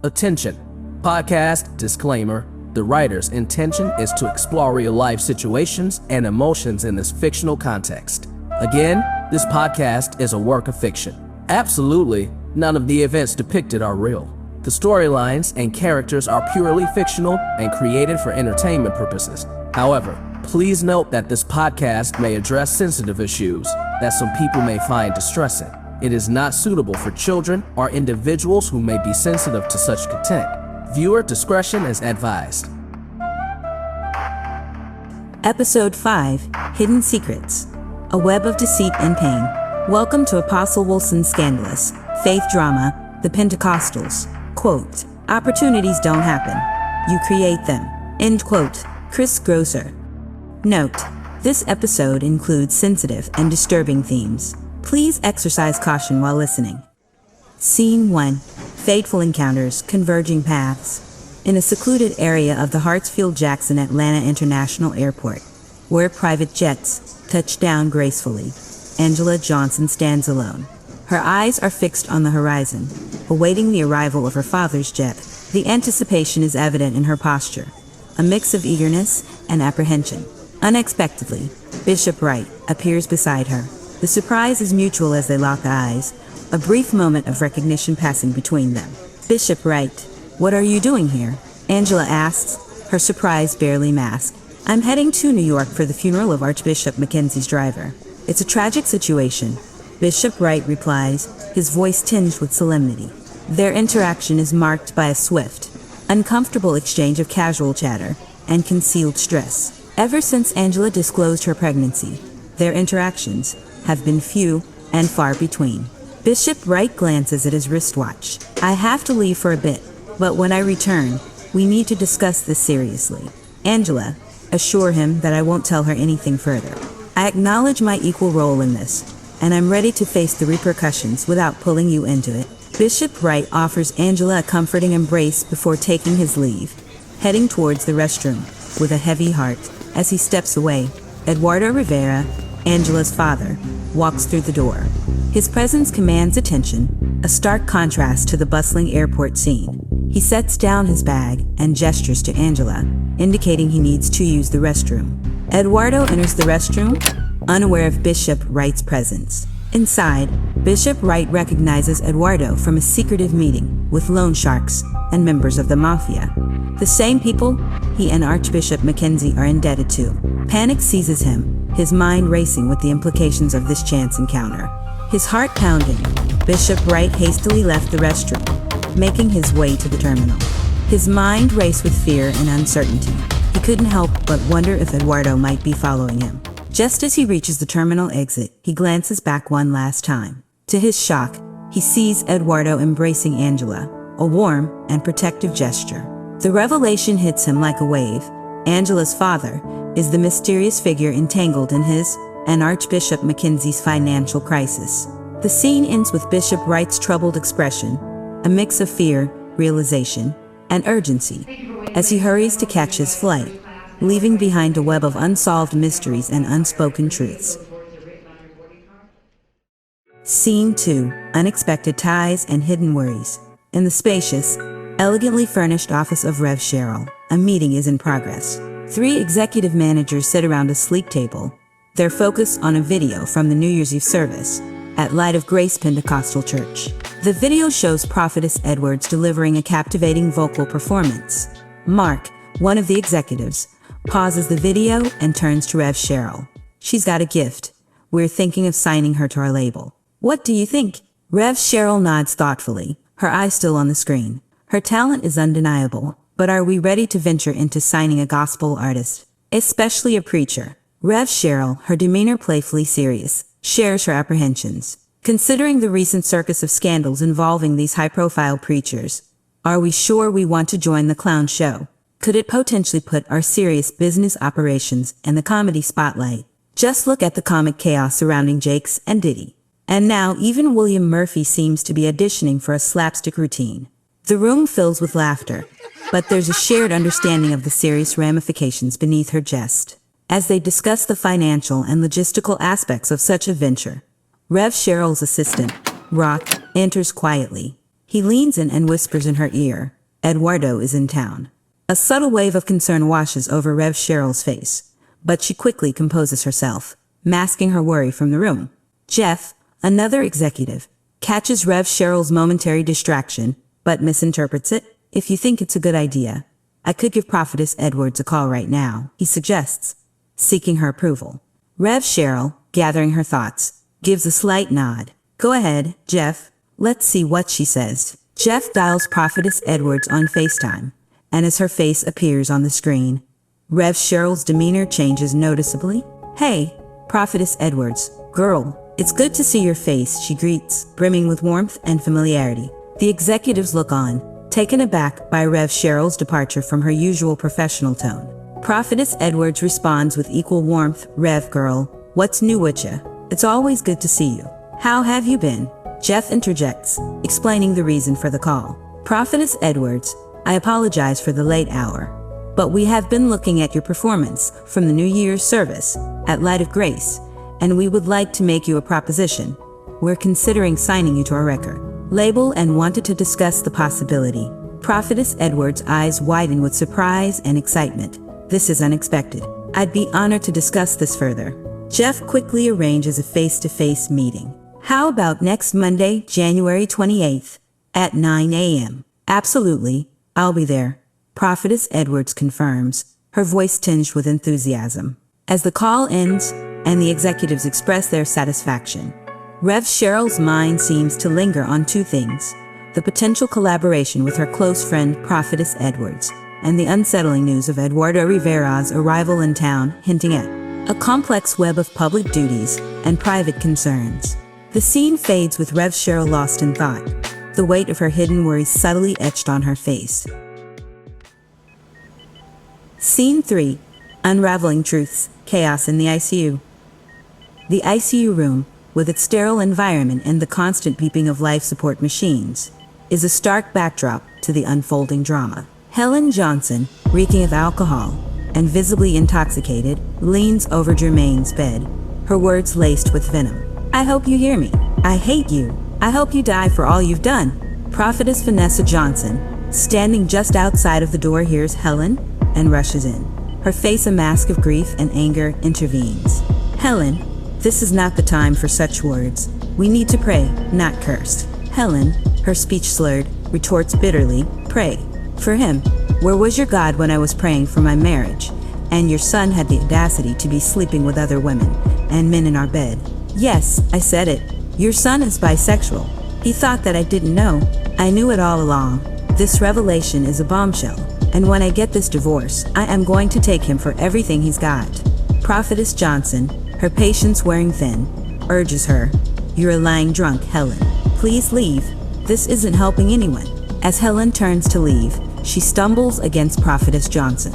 Attention. Podcast disclaimer. The writer's intention is to explore real-life situations and emotions in this fictional context. Again, this podcast is a work of fiction. Absolutely, none of the events depicted are real. The storylines and characters are purely fictional and created for entertainment purposes. However, please note that this podcast may address sensitive issues that some people may find distressing. It is not suitable for children or individuals who may be sensitive to such content. Viewer discretion is advised. Episode 5, Hidden Secrets, A Web of Deceit and Pain. Welcome to Apostle Wilson's scandalous faith drama, The Pentecostals. Quote, opportunities don't happen. You create them. End quote. Chris Grosser. Note, this episode includes sensitive and disturbing themes. Please exercise caution while listening. Scene 1. Fateful encounters, converging paths. In a secluded area of the Hartsfield-Jackson Atlanta International Airport, where private jets touch down gracefully, Angela Johnson stands alone. Her eyes are fixed on the horizon, awaiting the arrival of her father's jet. The anticipation is evident in her posture, a mix of eagerness and apprehension. Unexpectedly, Bishop Wright appears beside her. The surprise is mutual as they lock eyes, a brief moment of recognition passing between them. Bishop Wright, what are you doing here? Angela asks, her surprise barely masked. I'm heading to New York for the funeral of Archbishop Mackenzie's driver. It's a tragic situation, Bishop Wright replies, his voice tinged with solemnity. Their interaction is marked by a swift, uncomfortable exchange of casual chatter and concealed stress. Ever since Angela disclosed her pregnancy, their interactions have been few and far between. Bishop Wright glances at his wristwatch. I have to leave for a bit, but when I return, we need to discuss this seriously. Angela, assure him that I won't tell her anything further. I acknowledge my equal role in this, and I'm ready to face the repercussions without pulling you into it. Bishop Wright offers Angela a comforting embrace before taking his leave, heading towards the restroom with a heavy heart. As he steps away, Eduardo Rivera, Angela's father, walks through the door. His presence commands attention, a stark contrast to the bustling airport scene. He sets down his bag and gestures to Angela, indicating he needs to use the restroom. Eduardo enters the restroom, unaware of Bishop Wright's presence. Inside, Bishop Wright recognizes Eduardo from a secretive meeting with loan sharks and members of the mafia. The same people he and Archbishop Mackenzie are indebted to. Panic seizes him, his mind racing with the implications of this chance encounter. His heart pounding, Bishop Wright hastily left the restroom, making his way to the terminal. His mind raced with fear and uncertainty. He couldn't help but wonder if Eduardo might be following him. Just as he reaches the terminal exit, he glances back one last time. To his shock, he sees Eduardo embracing Angela, a warm and protective gesture. The revelation hits him like a wave. Angela's father is the mysterious figure entangled in his and Archbishop Mackenzie's financial crisis. The scene ends with Bishop Wright's troubled expression, a mix of fear, realization, and urgency, as he hurries to catch his flight, leaving behind a web of unsolved mysteries and unspoken truths. Scene 2, Unexpected Ties and Hidden Worries. In the spacious, elegantly furnished office of Rev Sherrill, a meeting is in progress. 3 executive managers sit around a sleek table, their focus on a video from the New Year's Eve service at Light of Grace Pentecostal Church. The video shows Prophetess Edwards delivering a captivating vocal performance. Mark, one of the executives, pauses the video and turns to Rev Sherrill. She's got a gift. We're thinking of signing her to our label. What do you think? Rev Sherrill nods thoughtfully, her eyes still on the screen. Her talent is undeniable, but are we ready to venture into signing a gospel artist, especially a preacher? Rev Sherrill, her demeanor playfully serious, shares her apprehensions. Considering the recent circus of scandals involving these high-profile preachers, are we sure we want to join the clown show? Could it potentially put our serious business operations in the comedy spotlight? Just look at the comic chaos surrounding Jakes and Diddy. And now even William Murphy seems to be auditioning for a slapstick routine. The room fills with laughter, but there's a shared understanding of the serious ramifications beneath her jest. As they discuss the financial and logistical aspects of such a venture, Rev Sherrill's assistant, Rock, enters quietly. He leans in and whispers in her ear, "Eduardo is in town." A subtle wave of concern washes over Rev Sherrill's face, but she quickly composes herself, masking her worry from the room. Jeff, another executive, catches Rev Sherrill's momentary distraction, but misinterprets it. "If you think it's a good idea, I could give Prophetess Edwards a call right now," he suggests, seeking her approval. Rev Sherrill, gathering her thoughts, gives a slight nod. "Go ahead, Jeff. Let's see what she says." Jeff dials Prophetess Edwards on FaceTime, and as her face appears on the screen, Rev Sherrill's demeanor changes noticeably. "Hey, Prophetess Edwards, girl, it's good to see your face," she greets, brimming with warmth and familiarity. The executives look on, taken aback by Rev Sherrill's departure from her usual professional tone. Prophetess Edwards responds with equal warmth, "Rev girl, what's new with ya? It's always good to see you. How have you been?" Jeff interjects, explaining the reason for the call. "Prophetess Edwards, I apologize for the late hour, but we have been looking at your performance from the New Year's service at Light of Grace, and we would like to make you a proposition. We're considering signing you to our record label and wanted to discuss the possibility." Prophetess Edwards' eyes widen with surprise and excitement. "This is unexpected. I'd be honored to discuss this further." Jeff quickly arranges a face-to-face meeting. "How about next Monday, January 28th, at 9 a.m.? "Absolutely, I'll be there," Prophetess Edwards confirms, her voice tinged with enthusiasm. As the call ends and the executives express their satisfaction, Rev Sherrill's mind seems to linger on two things: the potential collaboration with her close friend Prophetess Edwards, and the unsettling news of Eduardo Rivera's arrival in town, hinting at a complex web of public duties and private concerns. The scene fades with Rev Sherrill lost in thought, the weight of her hidden worries subtly etched on her face. Scene 3. Unraveling Truths, Chaos in the ICU. The ICU room, with its sterile environment and the constant beeping of life support machines, is a stark backdrop to the unfolding drama. Helen Johnson, reeking of alcohol and visibly intoxicated, leans over Jermaine's bed, her words laced with venom. "I hope you hear me. I hate you. I hope you die for all you've done." Prophetess Vanessa Johnson, standing just outside of the door, hears Helen and rushes in. Her face a mask of grief and anger, intervenes. "Helen, this is not the time for such words. We need to pray, not curse." Helen, her speech slurred, retorts bitterly, "Pray? For him? Where was your God when I was praying for my marriage, and your son had the audacity to be sleeping with other women and men in our bed? Yes, I said it. Your son is bisexual. He thought that I didn't know. I knew it all along. This revelation is a bombshell, and when I get this divorce, I am going to take him for everything he's got." Prophetess Johnson, her patience wearing thin, urges her, "You're a lying drunk, Helen. Please leave. This isn't helping anyone." As Helen turns to leave, she stumbles against Prophetess Johnson,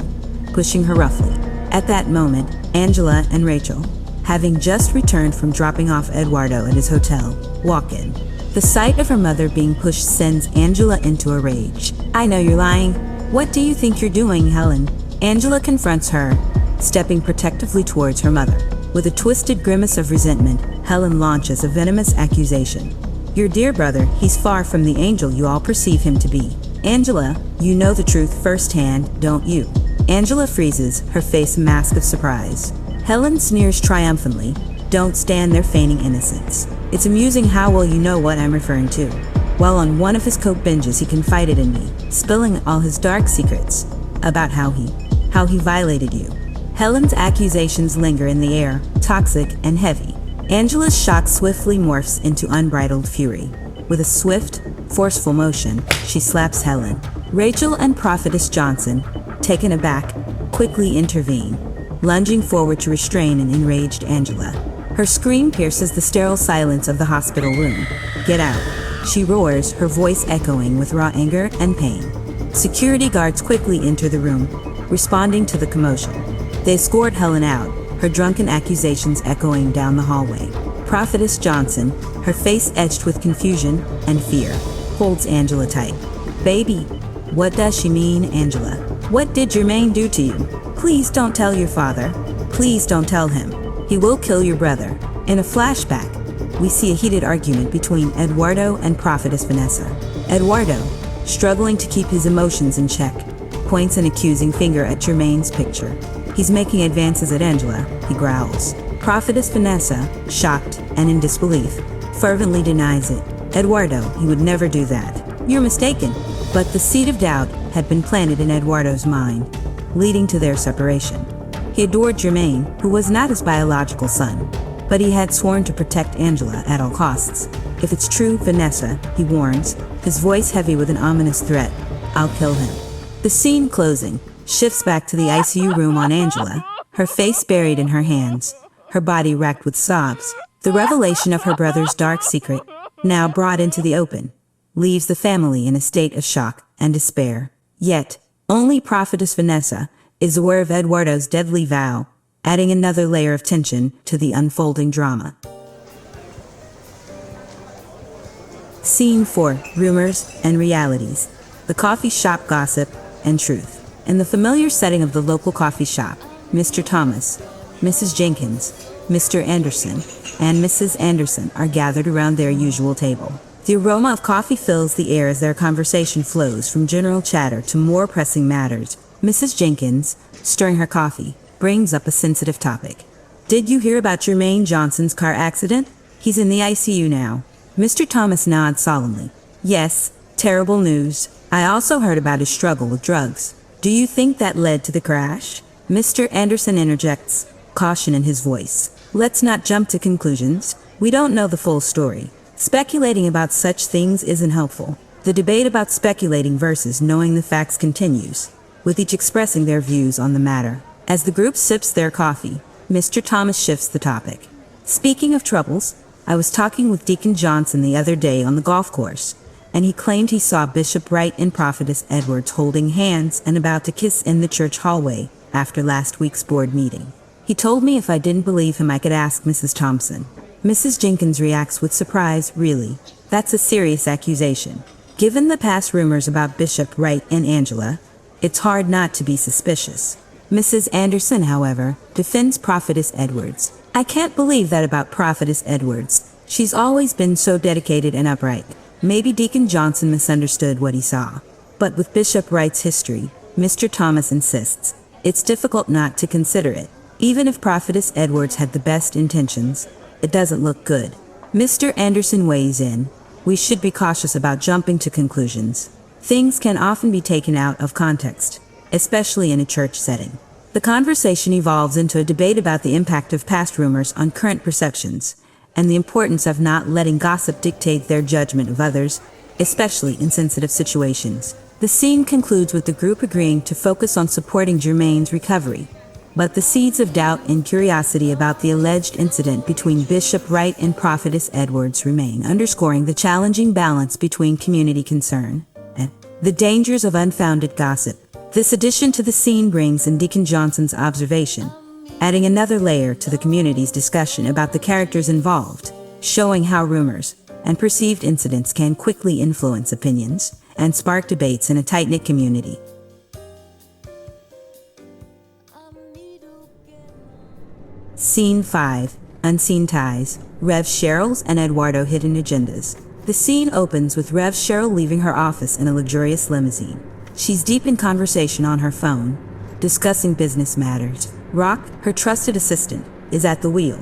pushing her roughly. At that moment, Angela and Rachel, having just returned from dropping off Eduardo at his hotel, walk in. The sight of her mother being pushed sends Angela into a rage. "I know you're lying. What do you think you're doing, Helen?" Angela confronts her, stepping protectively towards her mother. With a twisted grimace of resentment, Helen launches a venomous accusation. "Your dear brother, he's far from the angel you all perceive him to be. Angela, you know the truth firsthand, don't you?" Angela freezes, her face a mask of surprise. Helen sneers triumphantly, "Don't stand there feigning innocence. It's amusing how well you know what I'm referring to." While on one of his coke binges, he confided in me, spilling all his dark secrets about how he violated you. Helen's accusations linger in the air, toxic and heavy. Angela's shock swiftly morphs into unbridled fury. With a swift, forceful motion, she slaps Helen. Rachel and Prophetess Johnson, taken aback, quickly intervene, lunging forward to restrain an enraged Angela. Her scream pierces the sterile silence of the hospital room. "Get out," she roars, her voice echoing with raw anger and pain. Security guards quickly enter the room, responding to the commotion. They escort Helen out, her drunken accusations echoing down the hallway. Prophetess Johnson, her face etched with confusion and fear, holds Angela tight. "Baby, what does she mean, Angela? What did Jermaine do to you? Please don't tell your father. Please don't tell him. He will kill your brother." In a flashback, we see a heated argument between Eduardo and Prophetess Vanessa. Eduardo, struggling to keep his emotions in check, points an accusing finger at Jermaine's picture. He's making advances at Angela, he growls. Prophetess Vanessa, shocked and in disbelief, fervently denies it. Eduardo, he would never do that. You're mistaken. But the seed of doubt had been planted in Eduardo's mind, leading to their separation. He adored Jermaine, who was not his biological son, but he had sworn to protect Angela at all costs. If it's true, Vanessa, he warns, his voice heavy with an ominous threat, I'll kill him. The scene closing shifts back to the ICU room on Angela, her face buried in her hands, her body racked with sobs. The revelation of her brother's dark secret, now brought into the open, leaves the family in a state of shock and despair. Yet, only Prophetess Vanessa is aware of Eduardo's deadly vow, adding another layer of tension to the unfolding drama. Scene 4. Rumors and realities. The coffee shop gossip and truth. In the familiar setting of the local coffee shop, Mr. Thomas, Mrs. Jenkins, Mr. Anderson, and Mrs. Anderson are gathered around their usual table. The aroma of coffee fills the air as their conversation flows from general chatter to more pressing matters. Mrs. Jenkins, stirring her coffee, brings up a sensitive topic. Did you hear about Jermaine Johnson's car accident? He's in the ICU now. Mr. Thomas nods solemnly. Yes, terrible news. I also heard about his struggle with drugs. Do you think that led to the crash? Mr. Anderson interjects, caution in his voice. Let's not jump to conclusions. We don't know the full story. Speculating about such things isn't helpful. The debate about speculating versus knowing the facts continues, with each expressing their views on the matter. As the group sips their coffee, Mr. Thomas shifts the topic. Speaking of troubles, I was talking with Deacon Johnson the other day on the golf course, and he claimed he saw Bishop Wright and Prophetess Edwards holding hands and about to kiss in the church hallway after last week's board meeting. He told me if I didn't believe him I could ask Mrs. Thompson. Mrs. Jenkins reacts with surprise. Really? That's a serious accusation. Given the past rumors about Bishop Wright and Angela, it's hard not to be suspicious. Mrs. Anderson, however, defends Prophetess Edwards. I can't believe that about Prophetess Edwards. She's always been so dedicated and upright. Maybe Deacon Johnson misunderstood what he saw. But with Bishop Wright's history, Mr. Thomas insists, it's difficult not to consider it. Even if Prophetess Edwards had the best intentions, it doesn't look good. Mr. Anderson weighs in. We should be cautious about jumping to conclusions. Things can often be taken out of context, especially in a church setting. The conversation evolves into a debate about the impact of past rumors on current perceptions, and the importance of not letting gossip dictate their judgment of others, especially in sensitive situations. The scene concludes with the group agreeing to focus on supporting Jermaine's recovery, but the seeds of doubt and curiosity about the alleged incident between Bishop Wright and Prophetess Edwards remain, underscoring the challenging balance between community concern and the dangers of unfounded gossip. This addition to the scene brings in Deacon Johnson's observation, adding another layer to the community's discussion about the characters involved, showing how rumors and perceived incidents can quickly influence opinions and spark debates in a tight-knit community. Scene 5. Unseen Ties. Rev Sherrill's and Eduardo Hidden Agendas. The scene opens with Rev Sherrill leaving her office in a luxurious limousine. She's deep in conversation on her phone, discussing business matters. Rock, her trusted assistant, is at the wheel,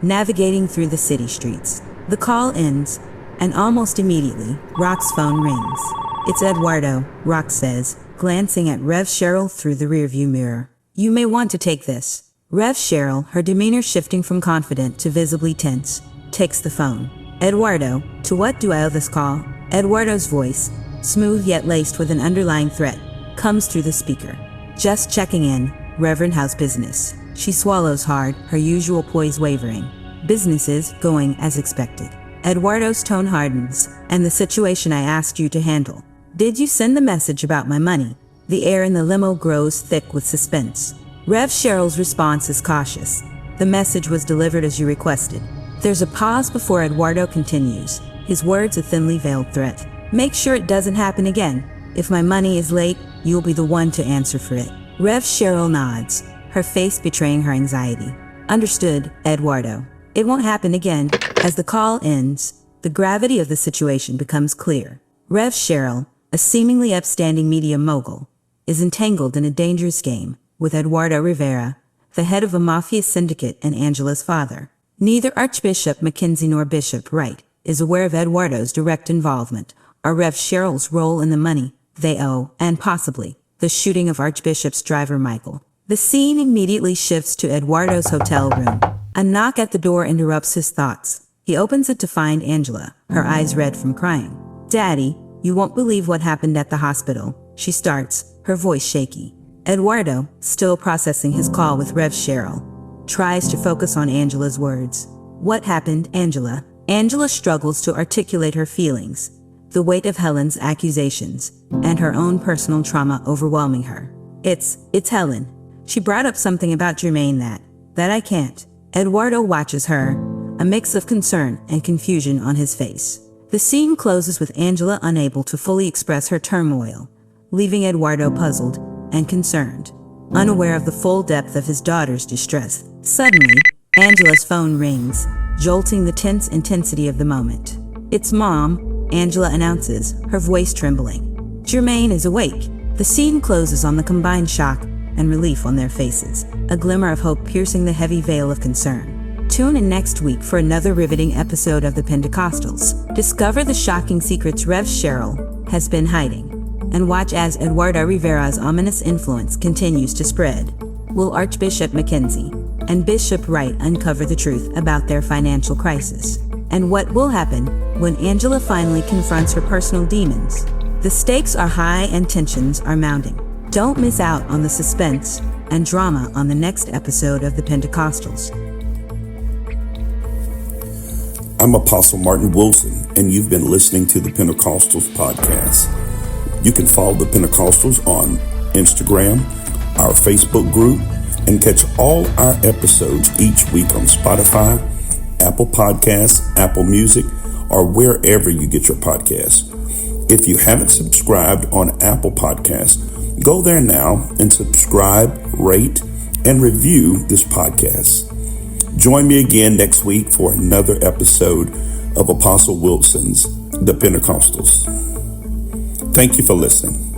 navigating through the city streets. The call ends, and almost immediately, Rock's phone rings. It's Eduardo, Rock says, glancing at Rev Sherrill through the rearview mirror. You may want to take this. Rev Sherrill, her demeanor shifting from confident to visibly tense, takes the phone. Eduardo, to what do I owe this call? Eduardo's voice, smooth yet laced with an underlying threat, comes through the speaker. Just checking in, Reverend, how's business? She swallows hard, her usual poise wavering. Business is going as expected. Eduardo's tone hardens. And the situation I asked you to handle. Did you send the message about my money? The air in the limo grows thick with suspense. Rev Sherrill's response is cautious. The message was delivered as you requested. There's a pause before Eduardo continues, his words a thinly veiled threat. Make sure it doesn't happen again. If my money is late, you'll be the one to answer for it. Rev Sherrill nods, her face betraying her anxiety. Understood, Eduardo. It won't happen again. As the call ends, the gravity of the situation becomes clear. Rev Sherrill, a seemingly upstanding media mogul, is entangled in a dangerous game with Eduardo Rivera, the head of a mafia syndicate and Angela's father. Neither Archbishop Mackenzie nor Bishop Wright is aware of Eduardo's direct involvement or Rev Sherrill's role in the money they owe and possibly the shooting of Archbishop's driver Michael. The scene immediately shifts to Eduardo's hotel room. A knock at the door interrupts his thoughts. He opens it to find Angela, her eyes red from crying. "Daddy, you won't believe what happened at the hospital," she starts, her voice shaky. Eduardo, still processing his call with Rev Sherrill, tries to focus on Angela's words. "What happened, Angela?" Angela struggles to articulate her feelings, the weight of Helen's accusations, and her own personal trauma overwhelming her. It's Helen. She brought up something about Jermaine that I can't." Eduardo watches her, a mix of concern and confusion on his face. The scene closes with Angela unable to fully express her turmoil, leaving Eduardo puzzled and concerned, unaware of the full depth of his daughter's distress. Suddenly, Angela's phone rings, jolting the tense intensity of the moment. "It's Mom," Angela announces, her voice trembling. Jermaine is awake. The scene closes on the combined shock and relief on their faces, a glimmer of hope piercing the heavy veil of concern. Tune in next week for another riveting episode of the Pentecostals. Discover the shocking secrets Rev Sherrill has been hiding, and watch as Eduardo Rivera's ominous influence continues to spread. Will Archbishop Mackenzie and Bishop Wright uncover the truth about their financial crisis? And what will happen when Angela finally confronts her personal demons? The stakes are high and tensions are mounting. Don't miss out on the suspense and drama on the next episode of the Pentecostals. I'm Apostle Martin Wilson, and you've been listening to the Pentecostals podcast. You can follow the Pentecostals on Instagram, our Facebook group, and catch all our episodes each week on Spotify, Apple Podcasts, Apple Music, or wherever you get your podcasts. If you haven't subscribed on Apple Podcasts, go there now and subscribe, rate, and review this podcast. Join me again next week for another episode of Apostle Wilson's The Pentecostals. Thank you for listening.